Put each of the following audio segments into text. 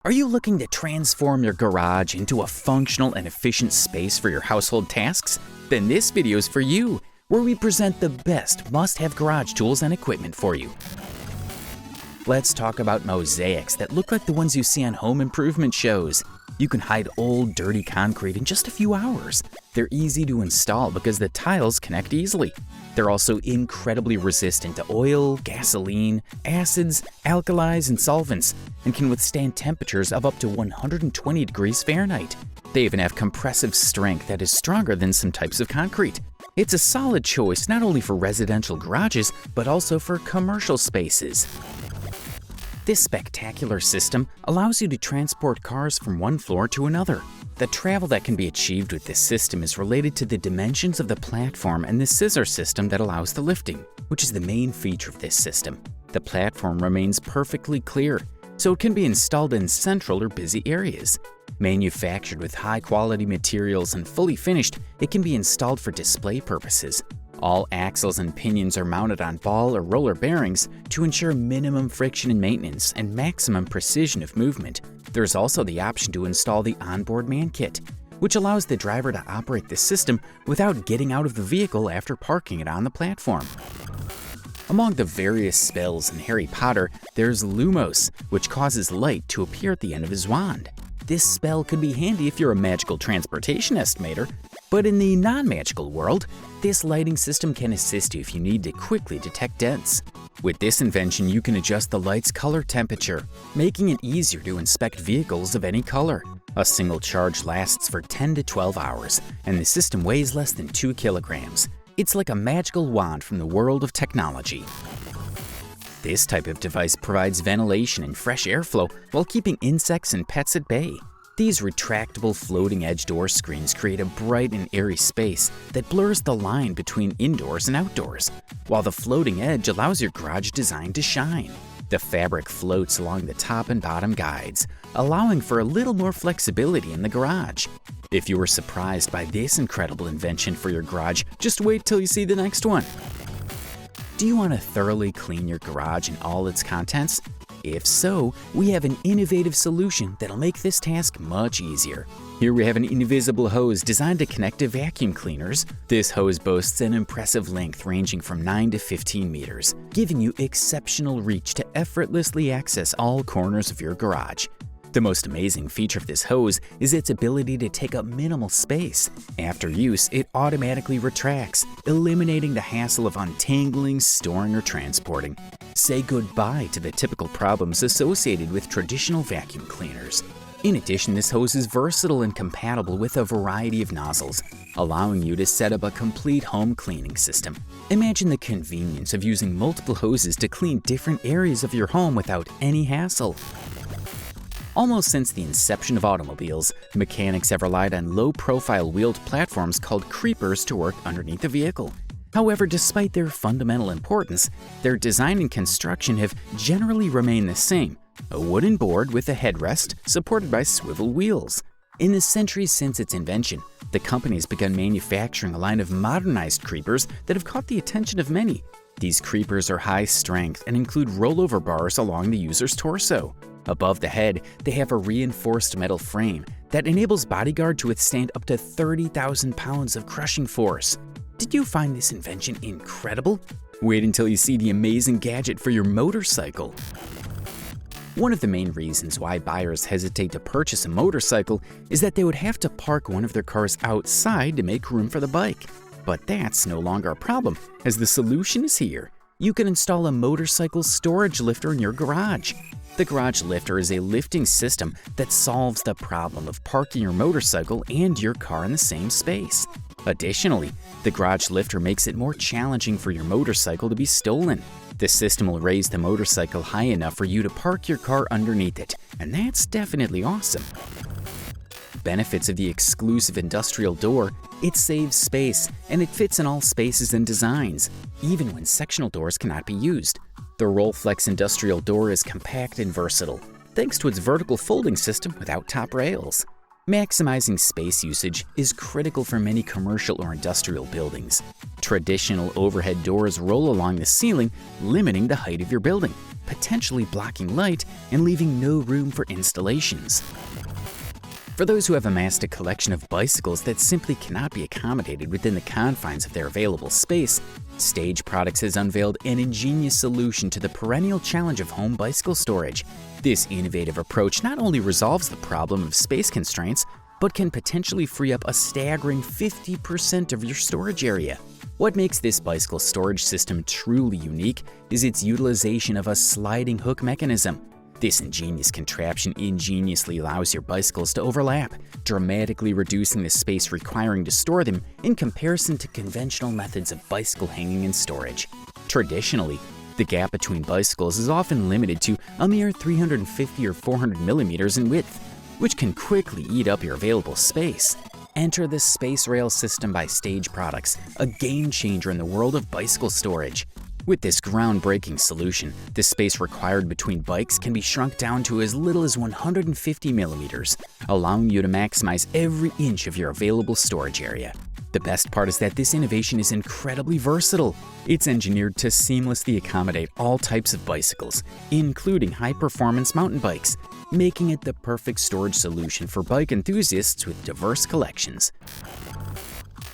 Are you looking to transform your garage into a functional and efficient space for your household tasks? Then this video is for you, where we present the best must-have garage tools and equipment for you. Let's talk about mosaics that look like the ones you see on home improvement shows. You can hide old, dirty concrete in just a few hours. They're easy to install because the tiles connect easily. They're also incredibly resistant to oil, gasoline, acids, alkalis, and solvents, and can withstand temperatures of up to 120 degrees Fahrenheit. They even have compressive strength that is stronger than some types of concrete. It's a solid choice not only for residential garages, but also for commercial spaces. This spectacular system allows you to transport cars from one floor to another. The travel that can be achieved with this system is related to the dimensions of the platform and the scissor system that allows the lifting, which is the main feature of this system. The platform remains perfectly clear, so it can be installed in central or busy areas. Manufactured with high-quality materials and fully finished, it can be installed for display purposes. All axles and pinions are mounted on ball or roller bearings to ensure minimum friction and maintenance and maximum precision of movement. There's also the option to install the onboard man kit, which allows the driver to operate the system without getting out of the vehicle after parking it on the platform. Among the various spells in Harry Potter, there's Lumos, which causes light to appear at the end of his wand. This spell could be handy if you're a magical transportation estimator, but in the non-magical world, this lighting system can assist you if you need to quickly detect dents. With this invention, you can adjust the light's color temperature, making it easier to inspect vehicles of any color. A single charge lasts for 10 to 12 hours, and the system weighs less than 2 kilograms. It's like a magical wand from the world of technology. This type of device provides ventilation and fresh airflow while keeping insects and pets at bay. These retractable floating edge door screens create a bright and airy space that blurs the line between indoors and outdoors, while the floating edge allows your garage design to shine. The fabric floats along the top and bottom guides, allowing for a little more flexibility in the garage. If you were surprised by this incredible invention for your garage, just wait till you see the next one. Do you want to thoroughly clean your garage and all its contents? If so, we have an innovative solution that'll make this task much easier. Here we have an invisible hose designed to connect to vacuum cleaners. This hose boasts an impressive length ranging from 9 to 15 meters, giving you exceptional reach to effortlessly access all corners of your garage. The most amazing feature of this hose is its ability to take up minimal space. After use, it automatically retracts, eliminating the hassle of untangling, storing, or transporting. Say goodbye to the typical problems associated with traditional vacuum cleaners. In addition, this hose is versatile and compatible with a variety of nozzles, allowing you to set up a complete home cleaning system. Imagine the convenience of using multiple hoses to clean different areas of your home without any hassle. Almost since the inception of automobiles, mechanics have relied on low-profile wheeled platforms called creepers to work underneath the vehicle. However, despite their fundamental importance, their design and construction have generally remained the same: a wooden board with a headrest supported by swivel wheels. In the centuries since its invention, the company has begun manufacturing a line of modernized creepers that have caught the attention of many. These creepers are high strength and include rollover bars along the user's torso. Above the head, they have a reinforced metal frame that enables Bodyguard to withstand up to 30,000 pounds of crushing force. Did you find this invention incredible? Wait until you see the amazing gadget for your motorcycle. One of the main reasons why buyers hesitate to purchase a motorcycle is that they would have to park one of their cars outside to make room for the bike. But that's no longer a problem, as the solution is here. You can install a motorcycle storage lifter in your garage. The garage lifter is a lifting system that solves the problem of parking your motorcycle and your car in the same space. Additionally, the garage lifter makes it more challenging for your motorcycle to be stolen. The system will raise the motorcycle high enough for you to park your car underneath it, and that's definitely awesome. Benefits of the exclusive industrial door: it saves space, and it fits in all spaces and designs, even when sectional doors cannot be used. The Rollflex industrial door is compact and versatile, thanks to its vertical folding system without top rails. Maximizing space usage is critical for many commercial or industrial buildings. Traditional overhead doors roll along the ceiling, limiting the height of your building. potentially blocking light and leaving no room for installations. For those who have amassed a collection of bicycles that simply cannot be accommodated within the confines of their available space, Stage Products has unveiled an ingenious solution to the perennial challenge of home bicycle storage. This innovative approach not only resolves the problem of space constraints, but can potentially free up a staggering 50% of your storage area. What makes this bicycle storage system truly unique is its utilization of a sliding hook mechanism. This ingenious contraption ingeniously allows your bicycles to overlap, dramatically reducing the space requiring to store them in comparison to conventional methods of bicycle hanging and storage. Traditionally, the gap between bicycles is often limited to a mere 350 or 400 millimeters in width, which can quickly eat up your available space. Enter the Space Rail system by Stage Products, a game changer in the world of bicycle storage. With this groundbreaking solution, the space required between bikes can be shrunk down to as little as 150 millimeters, allowing you to maximize every inch of your available storage area. The best part is that this innovation is incredibly versatile. It's engineered to seamlessly accommodate all types of bicycles, including high-performance mountain bikes, making it the perfect storage solution for bike enthusiasts with diverse collections.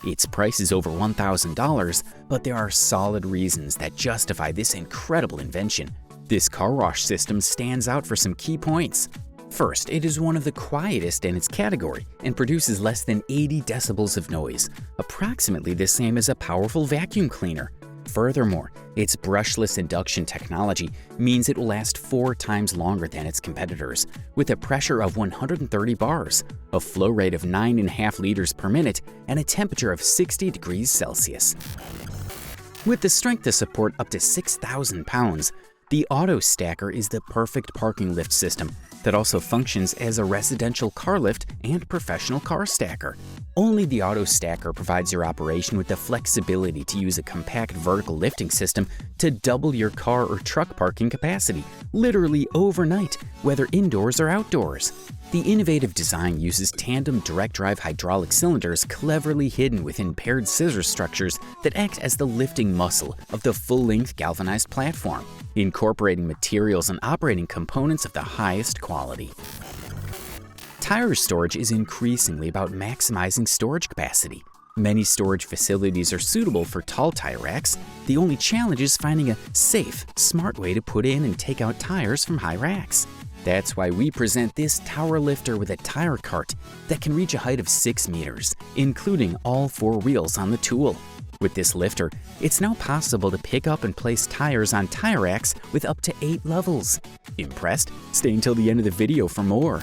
Its price is over $1,000, but there are solid reasons that justify this incredible invention. This car wash system stands out for some key points. First, it is one of the quietest in its category and produces less than 80 decibels of noise, approximately the same as a powerful vacuum cleaner. Furthermore, its brushless induction technology means it will last 4 times longer than its competitors, with a pressure of 130 bars, a flow rate of 9.5 liters per minute, and a temperature of 60 degrees Celsius. With the strength to support up to 6,000 pounds, the Auto Stacker is the perfect parking lift system that also functions as a residential car lift and professional car stacker. Only the Auto Stacker provides your operation with the flexibility to use a compact vertical lifting system to double your car or truck parking capacity, literally overnight, whether indoors or outdoors. The innovative design uses tandem direct-drive hydraulic cylinders cleverly hidden within paired scissor structures that act as the lifting muscle of the full-length galvanized platform, incorporating materials and operating components of the highest quality. Tire storage is increasingly about maximizing storage capacity. Many storage facilities are suitable for tall tire racks. The only challenge is finding a safe, smart way to put in and take out tires from high racks. That's why we present this tower lifter with a tire cart that can reach a height of 6 meters, including all 4 wheels on the tool. With this lifter, it's now possible to pick up and place tires on tire racks with up to 8 levels. Impressed? Stay until the end of the video for more.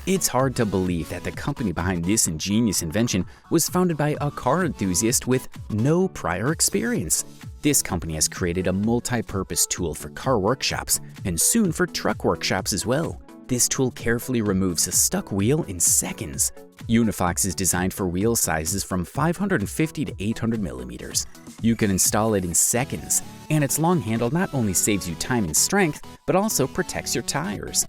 It's hard to believe that the company behind this ingenious invention was founded by a car enthusiast with no prior experience. This company has created a multi-purpose tool for car workshops and soon for truck workshops as well. This tool carefully removes a stuck wheel in seconds. Unifox is designed for wheel sizes from 550 to 800 millimeters. You can install it in seconds, and its long handle not only saves you time and strength, but also protects your tires.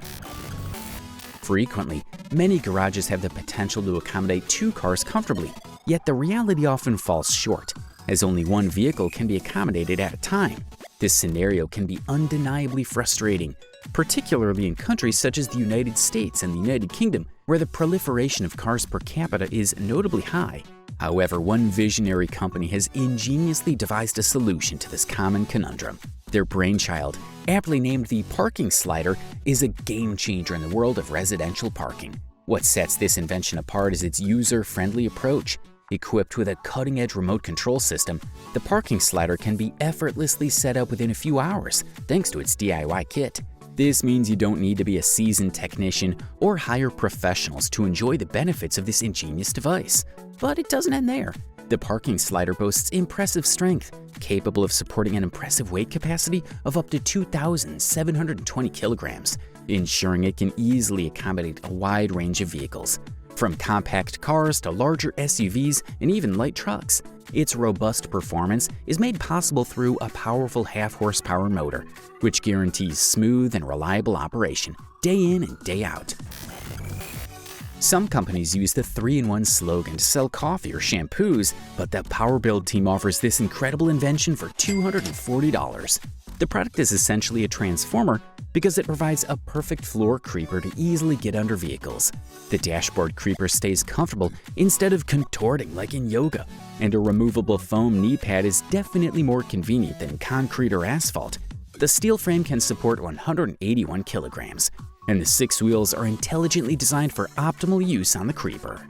Frequently, many garages have the potential to accommodate 2 cars comfortably, yet the reality often falls short, as only 1 vehicle can be accommodated at a time. This scenario can be undeniably frustrating, particularly in countries such as the United States and the United Kingdom, where the proliferation of cars per capita is notably high. However, one visionary company has ingeniously devised a solution to this common conundrum. Their brainchild, aptly named the parking slider, is a game changer in the world of residential parking. What sets this invention apart is its user-friendly approach. Equipped with a cutting-edge remote control system, the parking slider can be effortlessly set up within a few hours thanks to its DIY kit. This means you don't need to be a seasoned technician or hire professionals to enjoy the benefits of this ingenious device. But it doesn't end there. The parking slider boasts impressive strength, capable of supporting an impressive weight capacity of up to 2,720 kilograms, ensuring it can easily accommodate a wide range of vehicles, from compact cars to larger SUVs and even light trucks. Its robust performance is made possible through a powerful half-horsepower motor, which guarantees smooth and reliable operation day in and day out. Some companies use the 3-in-1 slogan to sell coffee or shampoos, but the PowerBuild team offers this incredible invention for $240. The product is essentially a transformer because it provides a perfect floor creeper to easily get under vehicles. The dashboard creeper stays comfortable instead of contorting like in yoga, and a removable foam knee pad is definitely more convenient than concrete or asphalt. The steel frame can support 181 kilograms, and the 6 wheels are intelligently designed for optimal use on the creeper.